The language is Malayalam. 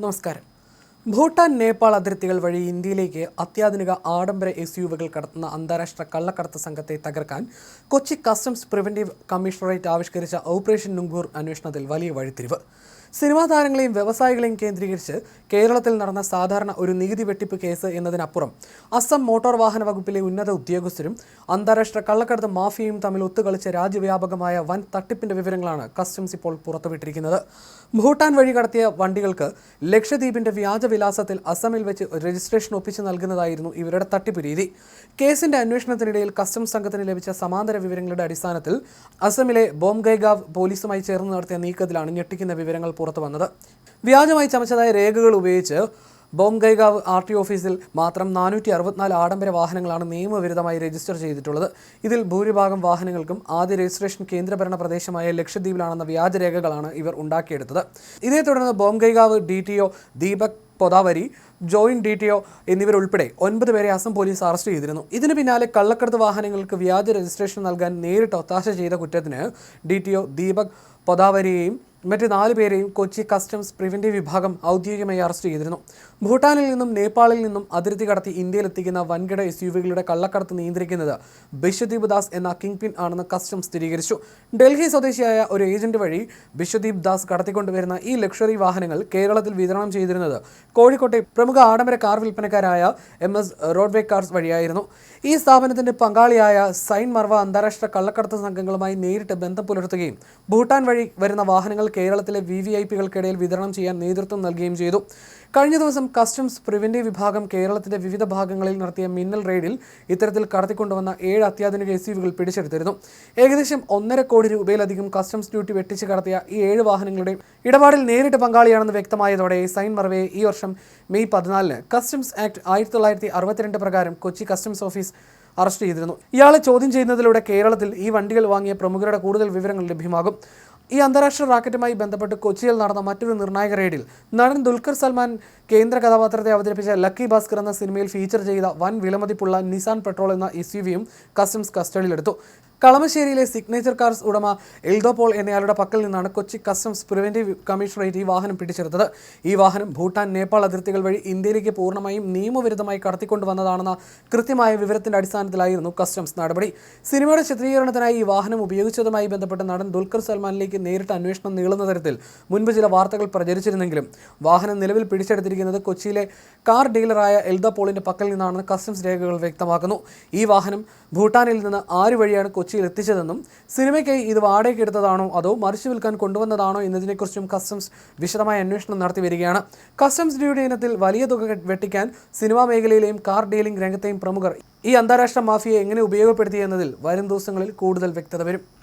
നമസ്കാരം. ഭൂട്ടാൻ നേപ്പാൾ അതിർത്തികൾ വഴി ഇന്ത്യയിലേക്ക് അത്യാധുനിക ആഡംബര SUV-കൾ കടത്തുന്ന അന്താരാഷ്ട്ര കള്ളക്കടത്ത് സംഘത്തെ തകർക്കാൻ കൊച്ചി കസ്റ്റംസ് പ്രിവന്റീവ് കമ്മീഷണറേറ്റ് ആവിഷ്കരിച്ച ഓപ്പറേഷൻ നുംഗൂർ അന്വേഷണത്തിൽ വലിയ വഴിത്തിരിവ്. സിനിമാ താരങ്ങളെയും വ്യവസായികളെയും കേന്ദ്രീകരിച്ച് കേരളത്തിൽ നടന്ന സാധാരണ ഒരു നികുതി വെട്ടിപ്പ് കേസ് എന്നതിനപ്പുറം അസം മോട്ടോർ വാഹന വകുപ്പിലെ ഉന്നത ഉദ്യോഗസ്ഥരും അന്താരാഷ്ട്ര കള്ളക്കടത്ത് മാഫിയയും തമ്മിൽ ഒത്തുകളിച്ച രാജ്യവ്യാപകമായ വൻ തട്ടിപ്പിന്റെ വിവരങ്ങളാണ് കസ്റ്റംസ് ഇപ്പോൾ പുറത്തുവിട്ടിരിക്കുന്നത്. ഭൂട്ടാൻ വഴി കടത്തിയ വണ്ടികൾക്ക് ലക്ഷദ്വീപിന്റെ വ്യാജവിലാസത്തിൽ അസമിൽ വെച്ച് രജിസ്ട്രേഷൻ ഒപ്പിച്ച് നൽകുന്നതായിരുന്നു ഇവരുടെ തട്ടിപ്പ് രീതി. കേസിന്റെ അന്വേഷണത്തിനിടയിൽ കസ്റ്റംസ് സംഘത്തിന് ലഭിച്ച സമാന്തര വിവരങ്ങളുടെ അടിസ്ഥാനത്തിൽ അസമിലെ ബോംഗൈഗാവ് പോലീസുമായി ചേർന്ന് നടത്തിയ നീക്കത്തിലാണ് ഞെട്ടിക്കുന്ന വിവരങ്ങൾ പുറത്തു വന്നത്. വ്യാജമായി ചമച്ചതായ രേഖകൾ ഉപയോഗിച്ച് ബോംഗൈഗാവ് RT ഓഫീസിൽ മാത്രം 464 ആഡംബര വാഹനങ്ങളാണ് നിയമവിരുദ്ധമായി രജിസ്റ്റർ ചെയ്തിട്ടുള്ളത്. ഇതിൽ ഭൂരിഭാഗം വാഹനങ്ങൾക്കും ആദ്യ രജിസ്ട്രേഷൻ കേന്ദ്രഭരണ പ്രദേശമായ ലക്ഷദ്വീപിലാണെന്ന വ്യാജരേഖകളാണ് ഇവർ ഉണ്ടാക്കിയെടുത്തത്. ഇതേ തുടർന്ന് Bongaigaon DTO Deepak Podavari, joint DTO എന്നിവരുൾപ്പെടെ 9 പേരെ അസം പോലീസ് അറസ്റ്റ് ചെയ്തിരുന്നു. ഇതിന് പിന്നാലെ കള്ളക്കടത്ത് വാഹനങ്ങൾക്ക് വ്യാജ രജിസ്ട്രേഷൻ നൽകാൻ നേരിട്ട് ഒത്താശ ചെയ്ത കുറ്റത്തിന് DTO ദീപക് പൊദാവരിയെയും മറ്റ് 4 പേരെയും കൊച്ചി കസ്റ്റംസ് പ്രിവന്റീവ് വിഭാഗം ഔദ്യോഗികമായി അറസ്റ്റ് ചെയ്തിരുന്നു. ഭൂട്ടാനിൽ നിന്നും നേപ്പാളിൽ നിന്നും അതിർത്തി കടത്തി ഇന്ത്യയിലെത്തിക്കുന്ന വൻകിട SUV-കളുടെ കള്ളക്കടത്ത് നിയന്ത്രിക്കുന്നത് ബിശ്വദീപ് ദാസ് എന്ന കിങ് പിൻ ആണെന്ന് കസ്റ്റംസ് സ്ഥിരീകരിച്ചു. ഡൽഹി സ്വദേശിയായ ഒരു ഏജന്റ് വഴി ബിശ്വദീപ് ദാസ് കടത്തിക്കൊണ്ടുവരുന്ന ഈ ലക്ഷറി വാഹനങ്ങൾ കേരളത്തിൽ വിതരണം ചെയ്തിരുന്നത് കോഴിക്കോട്ടെ പ്രമുഖ ആഡംബര കാർ വിൽപ്പനക്കാരായ MS റോഡ്വേ കാർസ് വഴിയായിരുന്നു. ഈ സ്ഥാപനത്തിന്റെ പങ്കാളിയായ സൈൻ മർവ അന്താരാഷ്ട്ര കള്ളക്കടത്ത് സംഘങ്ങളുമായി നേരിട്ട് ബന്ധം പുലർത്തുകയും ഭൂട്ടാൻ വഴി വരുന്ന വാഹനങ്ങൾ കേരളത്തിലെ VVIP-കൾക്കിടയിൽ വിതരണം ചെയ്യാൻ നേതൃത്വം നൽകുകയും ചെയ്തു. കഴിഞ്ഞ ദിവസം കസ്റ്റംസ് പ്രിവന്റീവ് വിഭാഗം കേരളത്തിന്റെ വിവിധ ഭാഗങ്ങളിൽ നടത്തിയ മിന്നൽ റെയ്ഡിൽ ഇത്തരത്തിൽ കടത്തിക്കൊണ്ടുവന്ന 7 അത്യാധുനിക SUV-കൾ പിടിച്ചെടുത്തിരുന്നു. ഏകദേശം 1.5 കോടി രൂപയിലധികം കസ്റ്റംസ് ഡ്യൂട്ടി വെട്ടിച്ച് കടത്തിയ ഈ 7 വാഹനങ്ങളുടെ ഇടപാടിൽ നേരിട്ട് പങ്കാളിയാണെന്ന് വ്യക്തമായതോടെ സൈൻ മർവയെ ഈ വർഷം മെയ് 14 കസ്റ്റംസ് ആക്ട് 1962 പ്രകാരം കൊച്ചി കസ്റ്റംസ് ഓഫീസ് അറസ്റ്റ് ചെയ്തിരുന്നു. ഇയാളെ ചോദ്യം ചെയ്യുന്നതിലൂടെ കേരളത്തിൽ ഈ വണ്ടികൾ വാങ്ങിയ പ്രമുഖരുടെ കൂടുതൽ വിവരങ്ങൾ ലഭ്യമാകും. ഈ അന്താരാഷ്ട്ര റാക്കറ്റുമായി ബന്ധപ്പെട്ട് കൊച്ചിയിൽ നടന്ന മറ്റൊരു നിർണായക റെയ്ഡിൽ നടൻ ദുൽഖർ സൽമാൻ കേന്ദ്ര കഥാപാത്രത്തെ അവതരിപ്പിച്ച ലക്കി ഭാസ്കർ എന്ന സിനിമയിൽ ഫീച്ചർ ചെയ്ത വൻ വിലമതിപ്പുള്ള നിസാൻ പെട്രോൾ എന്ന SUV-യും കസ്റ്റംസ് കസ്റ്റഡിയിലെടുത്തു. കളമശ്ശേരിയിലെ സിഗ്നേച്ചർ കാർസ് ഉടമ എൽദോ പോൾ എന്നയാളുടെ പക്കൽ നിന്നാണ് കൊച്ചി കസ്റ്റംസ് പ്രിവന്റീവ് കമ്മീഷണറേറ്റ് ഈ വാഹനം പിടിച്ചെടുത്തത്. ഈ വാഹനം ഭൂട്ടാൻ നേപ്പാൾ അതിർത്തികൾ വഴി ഇന്ത്യയിലേക്ക് പൂർണ്ണമായും നിയമവിരുദ്ധമായി കടത്തിക്കൊണ്ടുവന്നതാണെന്ന കൃത്യമായ വിവരത്തിന്റെ അടിസ്ഥാനത്തിലായിരുന്നു കസ്റ്റംസ് നടപടി. സിനിമയുടെ ചിത്രീകരണത്തിനായി ഈ വാഹനം ഉപയോഗിച്ചതുമായി ബന്ധപ്പെട്ട് നടൻ ദുൽഖർ സൽമാനിലേക്ക് നേരിട്ട് അന്വേഷണം നീളുന്ന തരത്തിൽ മുൻപ് ചില വാർത്തകൾ പ്രചരിച്ചിരുന്നെങ്കിലും വാഹനം നിലവിൽ പിടിച്ചെടുത്തിരിക്കുന്നത് കൊച്ചിയിലെ കാർ ഡീലറായ എൽദോ പോളിന്റെ പക്കൽ നിന്നാണെന്ന് കസ്റ്റംസ് രേഖകൾ വ്യക്തമാക്കുന്നു. ഈ വാഹനം ഭൂട്ടാനിൽ നിന്ന് ആര് വഴിയാണ് കൊച്ചിയിൽ എത്തിച്ചതെന്നും സിനിമയ്ക്കായി ഇത് വാടകയ്ക്ക് എടുത്തതാണോ അതോ മറിച്ചു വിൽക്കാൻ കൊണ്ടുവന്നതാണോ എന്നതിനെക്കുറിച്ചും കസ്റ്റംസ് വിശദമായ അന്വേഷണം നടത്തി വരികയാണ്. കസ്റ്റംസ് ഡ്യൂട്ടി ഇനത്തിൽ വലിയ തുക വെട്ടിക്കാൻ സിനിമാ മേഖലയിലെയും കാർ ഡീലിംഗ് രംഗത്തെയും പ്രമുഖർ ഈ അന്താരാഷ്ട്ര മാഫിയയെ എങ്ങനെ ഉപയോഗപ്പെടുത്തി എന്നതിൽ വരും ദിവസങ്ങളിൽ കൂടുതൽ വ്യക്തത വരും.